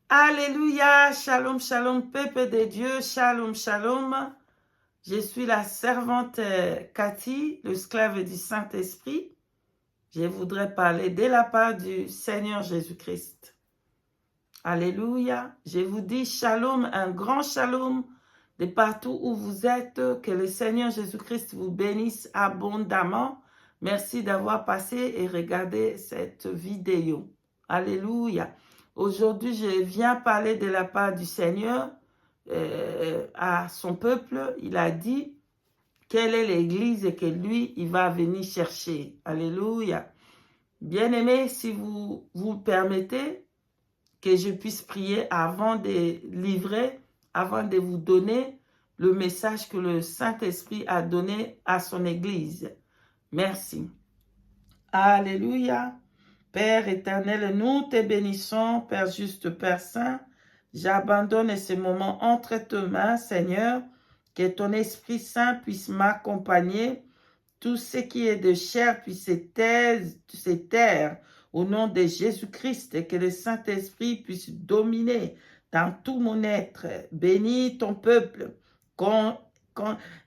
Alléluia, shalom, shalom, peuple de Dieu, shalom, shalom. Je suis la servante Cathy, l'esclave du Saint-Esprit. Je voudrais parler de la part du Seigneur Jésus-Christ. Alléluia. Je vous dis shalom, un grand shalom de partout où vous êtes. Que le Seigneur Jésus-Christ vous bénisse abondamment. Merci d'avoir passé et regardé cette vidéo. Alléluia. Aujourd'hui, je viens parler de la part du Seigneur à son peuple. Il a dit quelle est l'église que lui, il va venir chercher. Alléluia. Bien-aimés, si vous le permettez, que je puisse prier avant de livrer, avant de vous donner le message que le Saint-Esprit a donné à son Église. Merci. Alléluia. Père éternel, nous te bénissons, Père juste, Père saint. J'abandonne ce moment entre tes mains, Seigneur, que ton Esprit Saint puisse m'accompagner. Tout ce qui est de chair puisse se taire au nom de Jésus-Christ et que le Saint-Esprit puisse dominer dans tout mon être. Bénis ton peuple.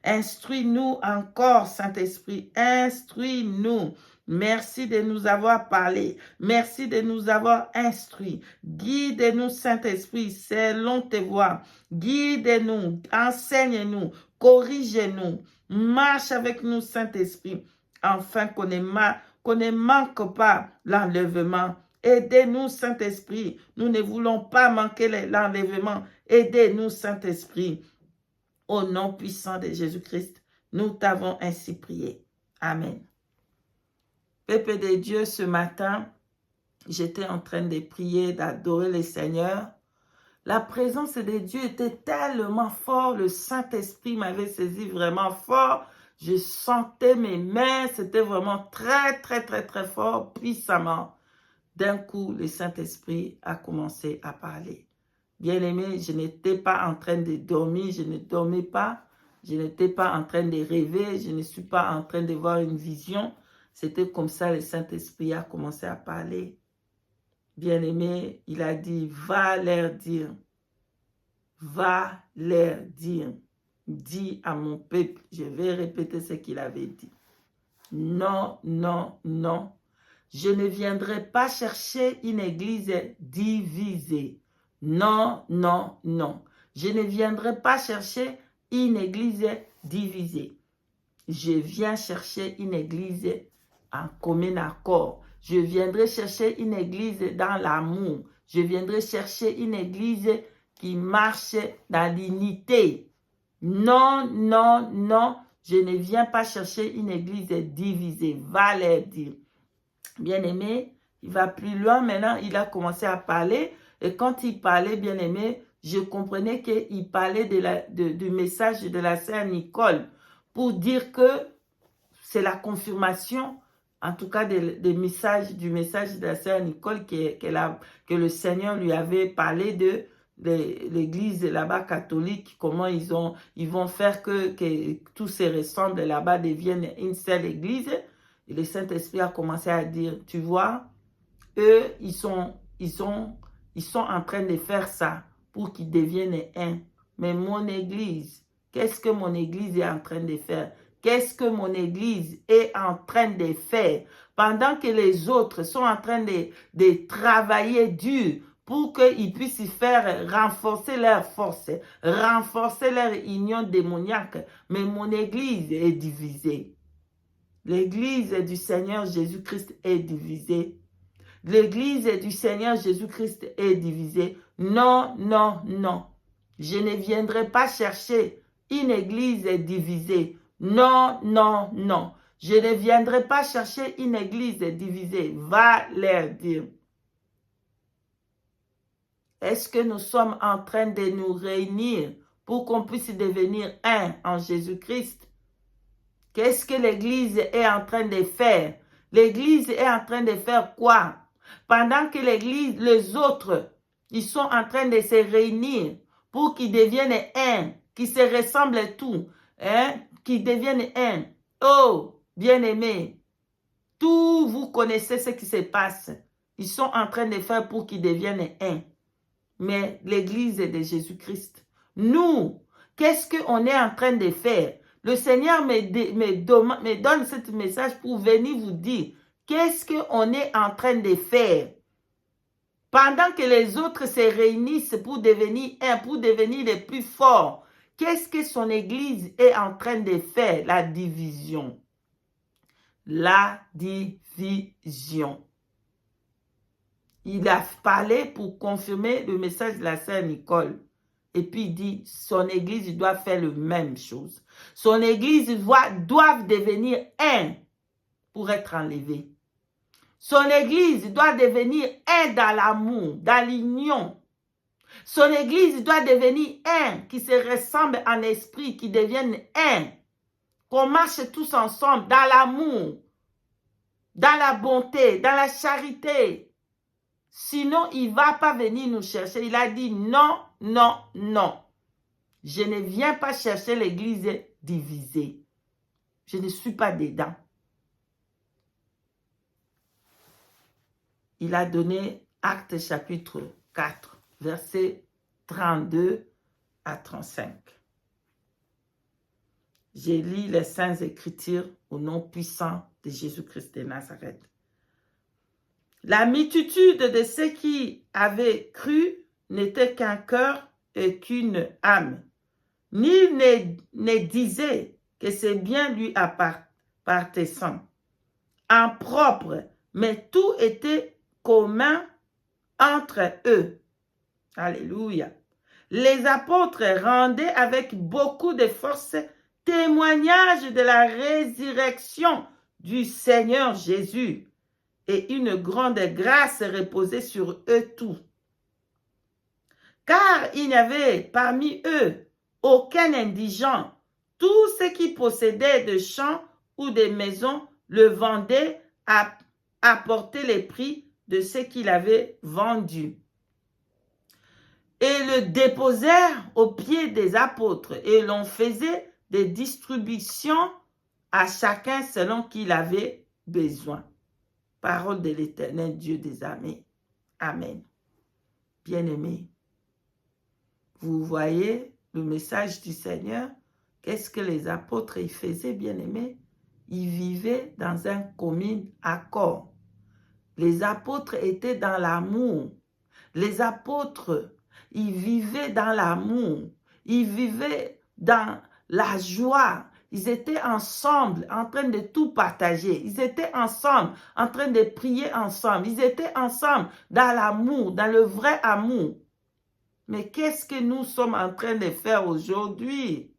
Instruis-nous encore, Saint-Esprit. Instruis-nous. Merci de nous avoir parlé. Merci de nous avoir instruits. Guide-nous, Saint-Esprit, selon tes voies. Guide-nous, enseigne-nous, corrige-nous. Marche avec nous, Saint-Esprit, afin qu'on ne manque pas l'enlèvement. Aidez-nous, Saint-Esprit. Nous ne voulons pas manquer l'enlèvement. Aidez-nous, Saint-Esprit. Au nom puissant de Jésus-Christ, nous t'avons ainsi prié. Amen. Peuple de Dieu, ce matin, j'étais en train de prier, d'adorer le Seigneur. La présence de Dieu était tellement forte, le Saint-Esprit m'avait saisi vraiment fort. Je sentais mes mains, c'était vraiment très, très, très, très fort, puissamment. D'un coup, le Saint-Esprit a commencé à parler. Bien-aimé, je n'étais pas en train de dormir, je ne dormais pas. Je n'étais pas en train de rêver, je ne suis pas en train de voir une vision. C'était comme ça, le Saint-Esprit a commencé à parler. Bien-aimé, il a dit, va leur dire. Va leur dire. Dis à mon peuple, je vais répéter ce qu'il avait dit. Non, non, non. Je ne viendrai pas chercher une église divisée. Non, non, non. Je ne viendrai pas chercher une église divisée. Je viens chercher une église en commun accord. Je viendrai chercher une église dans l'amour. Je viendrai chercher une église qui marche dans l'unité. Non, non, non. Je ne viens pas chercher une église divisée. Va leur dire. Bien-aimé, il va plus loin maintenant, il a commencé à parler. Et quand il parlait, bien-aimé, je comprenais qu'il parlait du message de la sœur Nicole pour dire que c'est la confirmation, en tout cas du message de la sœur Nicole que le Seigneur lui avait parlé de l'église là-bas catholique, comment ils vont faire que tous ces ressembles là-bas deviennent une seule église. Et le Saint-Esprit a commencé à dire, tu vois, eux, ils sont en train de faire ça pour qu'ils deviennent un. Mais mon église, qu'est-ce que mon église est en train de faire? Qu'est-ce que mon église est en train de faire? Pendant que les autres sont en train de travailler dur pour qu'ils puissent faire renforcer leur force, renforcer leur union démoniaque. Mais mon église est divisée. L'église du Seigneur Jésus-Christ est divisée. L'église du Seigneur Jésus-Christ est divisée. Non, non, non. Je ne viendrai pas chercher une église divisée. Non, non, non. Je ne viendrai pas chercher une église divisée. Va leur dire. Est-ce que nous sommes en train de nous réunir pour qu'on puisse devenir un en Jésus-Christ? Qu'est-ce que l'Église est en train de faire? L'Église est en train de faire quoi? Pendant que l'Église, les autres, ils sont en train de se réunir pour qu'ils deviennent un, qu'ils se ressemblent tous, hein? Qu'ils deviennent un. Oh, bien-aimés, tout vous connaissez ce qui se passe. Ils sont en train de faire pour qu'ils deviennent un. mais l'Église est de Jésus-Christ. Nous, qu'est-ce qu'on est en train de faire? Le Seigneur me donne ce message pour venir vous dire qu'est-ce qu'on est en train de faire. Pendant que les autres se réunissent pour devenir un, pour devenir les plus forts, qu'est-ce que son Église est en train de faire? La division. La division. Il a parlé pour confirmer le message de la sœur Nicole. Et puis il dit, son Église doit faire la même chose. Son Église doit devenir un pour être enlevé. Son Église doit devenir un dans l'amour, dans l'union. Son Église doit devenir un qui se ressemble en esprit, qui devienne un. Qu'on marche tous ensemble dans l'amour, dans la bonté, dans la charité. Sinon, il ne va pas venir nous chercher. Il a dit non, non, non. Je ne viens pas chercher l'Église divisée. Je ne suis pas dedans. Il a donné Actes chapitre 4, versets 32 à 35. J'ai lu les Saintes Écritures au nom puissant de Jésus-Christ de Nazareth. La multitude de ceux qui avaient cru n'était qu'un cœur et qu'une âme. Nul ne disait que c'est bien lui appartenant, en propre, mais tout était commun entre eux. Alléluia. Les apôtres rendaient avec beaucoup de force témoignage de la résurrection du Seigneur Jésus, et une grande grâce reposait sur eux tous. Car il n'y avait parmi eux aucun indigent. Tous ceux qui possédaient des champs ou des maisons le vendaient à apporter les prix de ce qu'il avait vendu. Et le déposèrent aux pieds des apôtres, et l'on faisait des distributions à chacun selon qu'il avait besoin. Parole de l'Éternel Dieu des armées. Amen. Bien-aimés, vous voyez le message du Seigneur. Qu'est-ce que les apôtres y faisaient, bien-aimés? Ils vivaient dans un commun accord. Les apôtres étaient dans l'amour. Les apôtres, ils vivaient dans l'amour. Ils vivaient dans la joie. Ils étaient ensemble en train de tout partager. Ils étaient ensemble en train de prier ensemble. Ils étaient ensemble dans l'amour, dans le vrai amour. Mais qu'est-ce que nous sommes en train de faire aujourd'hui?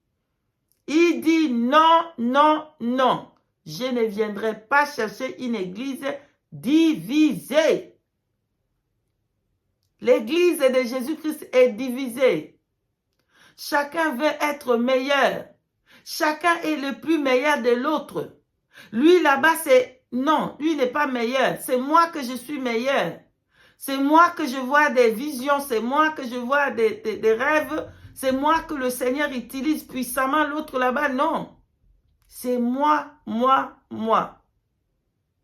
Il dit non, non, non. Je ne viendrai pas chercher une église divisée. L'église de Jésus-Christ est divisée. Chacun veut être meilleur. Chacun est le plus meilleur de l'autre. Lui là-bas, c'est non, lui n'est pas meilleur. C'est moi que je suis meilleur. C'est moi que je vois des visions. C'est moi que je vois des rêves. C'est moi que le Seigneur utilise puissamment. L'autre là-bas, non. C'est moi, moi, moi.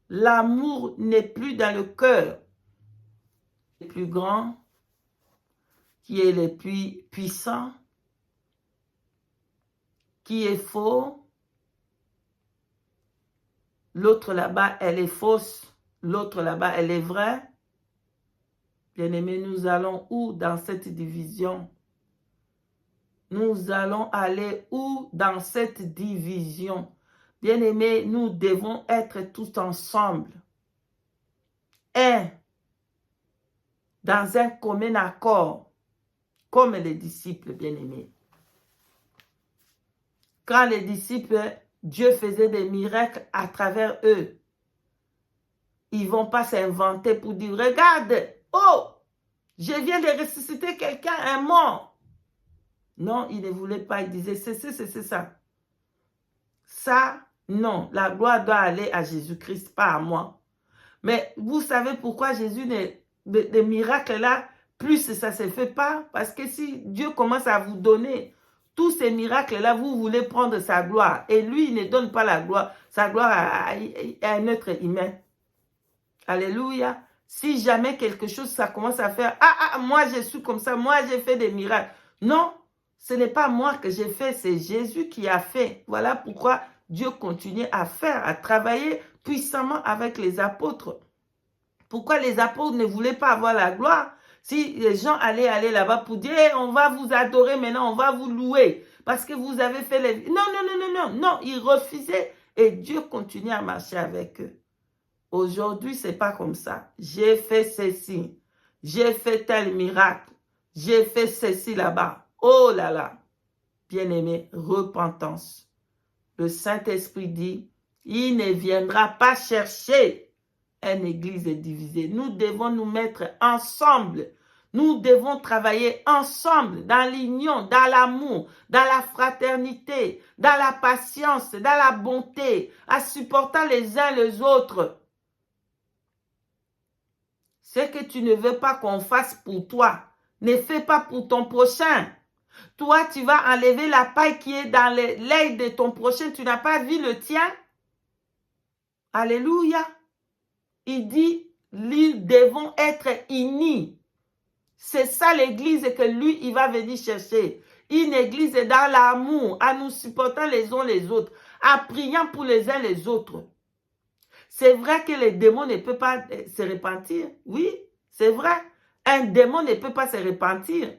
L'amour n'est plus dans le cœur. Le plus grand, qui est le plus puissant, qui est faux. L'autre là-bas, elle est fausse. L'autre là-bas, elle est vraie. Bien-aimés, nous allons où dans cette division? Nous allons aller où dans cette division? Bien-aimés, nous devons être tous ensemble. Un, dans un commun accord, comme les disciples, bien-aimés. Quand les disciples, Dieu faisait des miracles à travers eux. Ils ne vont pas s'inventer pour dire, regarde, oh, je viens de ressusciter quelqu'un, un mort. Non, ils ne voulaient pas, ils disaient, c'est ça. Ça, non, la gloire doit aller à Jésus-Christ, pas à moi. Mais vous savez pourquoi Jésus, des miracles là, plus ça ne se fait pas? Parce que si Dieu commence à vous donner tous ces miracles-là, vous voulez prendre sa gloire. Et lui, il ne donne pas la gloire, sa gloire à un être humain. Alléluia. Si jamais quelque chose, ça commence à faire, moi je suis comme ça, moi j'ai fait des miracles. Non, ce n'est pas moi que j'ai fait, c'est Jésus qui a fait. Voilà pourquoi Dieu continue à faire, à travailler puissamment avec les apôtres. Pourquoi les apôtres ne voulaient pas avoir la gloire? Si les gens allaient là-bas pour dire, hey, on va vous adorer maintenant, on va vous louer, parce que vous avez fait les... Non, ils refusaient et Dieu continue à marcher avec eux. Aujourd'hui, c'est pas comme ça. J'ai fait ceci, j'ai fait tel miracle, j'ai fait ceci là-bas. Oh là là, bien-aimé, repentance. Le Saint-Esprit dit, il ne viendra pas chercher une église divisée. Nous devons nous mettre ensemble. Nous devons travailler ensemble dans l'union, dans l'amour, dans la fraternité, dans la patience, dans la bonté, en supportant les uns les autres. Ce que tu ne veux pas qu'on fasse pour toi, ne fais pas pour ton prochain. Toi, tu vas enlever la paille qui est dans l'œil de ton prochain. Tu n'as pas vu le tien? Alléluia. Il dit, nous devons être unis. C'est ça l'église que lui, il va venir chercher. Une église dans l'amour, en nous supportant les uns les autres, en priant pour les uns les autres. C'est vrai que les démons ne peuvent pas se repentir. Oui, c'est vrai. Un démon ne peut pas se repentir.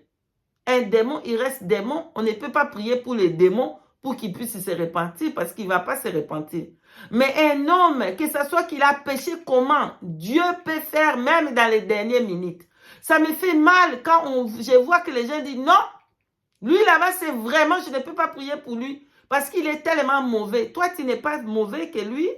Un démon, il reste démon. On ne peut pas prier pour les démons pour qu'ils puissent se repentir parce qu'il ne va pas se repentir. Mais un homme, que ce soit qu'il a péché comment, Dieu peut faire même dans les dernières minutes. Ça me fait mal quand je vois que les gens disent non, lui là-bas c'est vraiment, je ne peux pas prier pour lui parce qu'il est tellement mauvais. Toi, tu n'es pas mauvais que lui.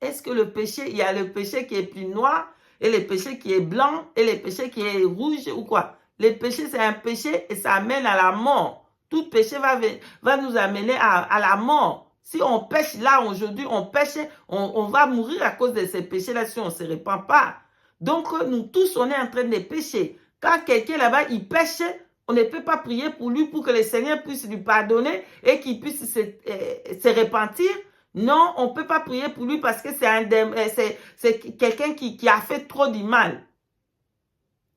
Est-ce que le péché, il y a le péché qui est plus noir et le péché qui est blanc et le péché qui est rouge ou quoi? Le péché, c'est un péché et ça amène à la mort. Tout péché va nous amener à la mort. Si on pêche là aujourd'hui, on pêche, on va mourir à cause de ces péchés-là si on ne se répand pas. Donc, nous tous, on est en train de pécher. Quand quelqu'un là-bas, il pêche, on ne peut pas prier pour lui pour que le Seigneur puisse lui pardonner et qu'il puisse se repentir. Non, on ne peut pas prier pour lui parce que c'est quelqu'un qui a fait trop du mal.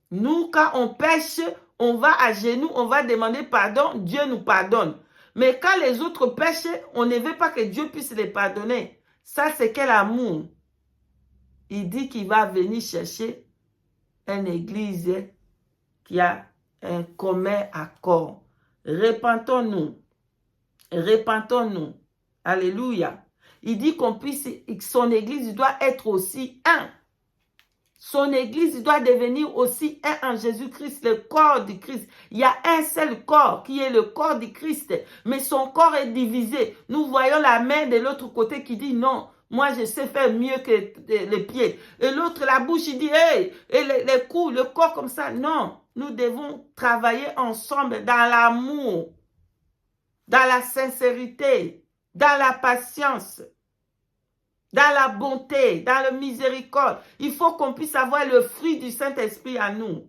Nous, quand on pêche, on va à genoux, on va demander pardon, Dieu nous pardonne. Mais quand les autres pêchent, on ne veut pas que Dieu puisse les pardonner. Ça, c'est quel amour? Il dit qu'il va venir chercher une église qui a un commun accord. Repentons-nous. Repentons-nous. Alléluia. Il dit qu'on puisse, son église doit être aussi un. Son église doit devenir aussi un en Jésus-Christ, le corps du Christ. Il y a un seul corps qui est le corps du Christ, mais son corps est divisé. Nous voyons la main de l'autre côté qui dit non, moi je sais faire mieux que les pieds. Et l'autre, la bouche, il dit, hey, et les coups, le corps comme ça. Non, nous devons travailler ensemble dans l'amour, dans la sincérité, dans la patience, dans la bonté, dans la miséricorde. Il faut qu'on puisse avoir le fruit du Saint-Esprit en nous.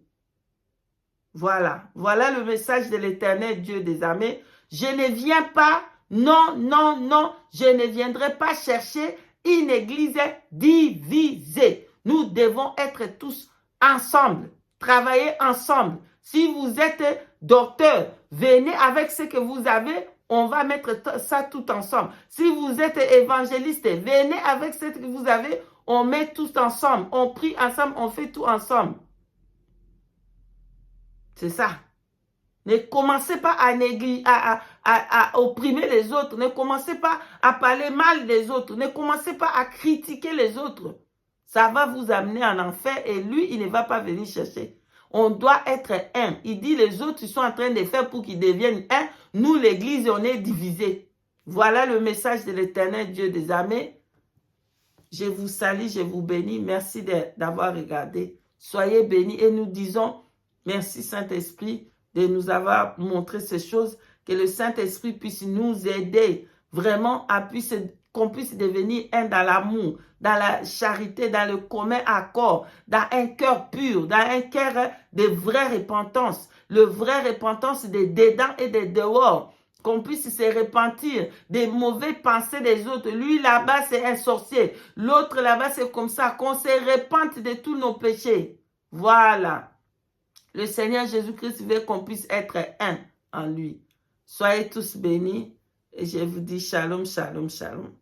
Voilà. Voilà le message de l'Éternel Dieu des armées. Je ne viens pas, non, je ne viendrai pas chercher une église divisée. Nous devons être tous ensemble, travailler ensemble. Si vous êtes docteur, venez avec ce que vous avez. On va mettre ça tout ensemble. Si vous êtes évangéliste, venez avec ce que vous avez. On met tout ensemble. On prie ensemble. On fait tout ensemble. C'est ça. Ne commencez pas à opprimer les autres. Ne commencez pas à parler mal des autres. Ne commencez pas à critiquer les autres. Ça va vous amener en enfer et lui, il ne va pas venir chercher. On doit être un. Il dit les autres, ils sont en train de faire pour qu'ils deviennent un. Nous, l'église, on est divisés. Voilà le message de l'Éternel Dieu des armées. Je vous salue, je vous bénis. Merci d'avoir regardé. Soyez bénis et nous disons merci Saint-Esprit de nous avoir montré ces choses. Que le Saint-Esprit puisse nous aider vraiment qu'on puisse devenir un dans l'amour, dans la charité, dans le commun accord, dans un cœur pur, dans un cœur de vraie repentance. Le vrai repentance des dedans et des dehors. qu'on puisse se repentir des mauvaises pensées des autres. Lui, là-bas, c'est un sorcier. L'autre, là-bas, c'est comme ça, qu'on se repente de tous nos péchés. Voilà. Le Seigneur Jésus-Christ veut qu'on puisse être un en lui. Soyez tous bénis et je vous dis shalom, shalom, shalom.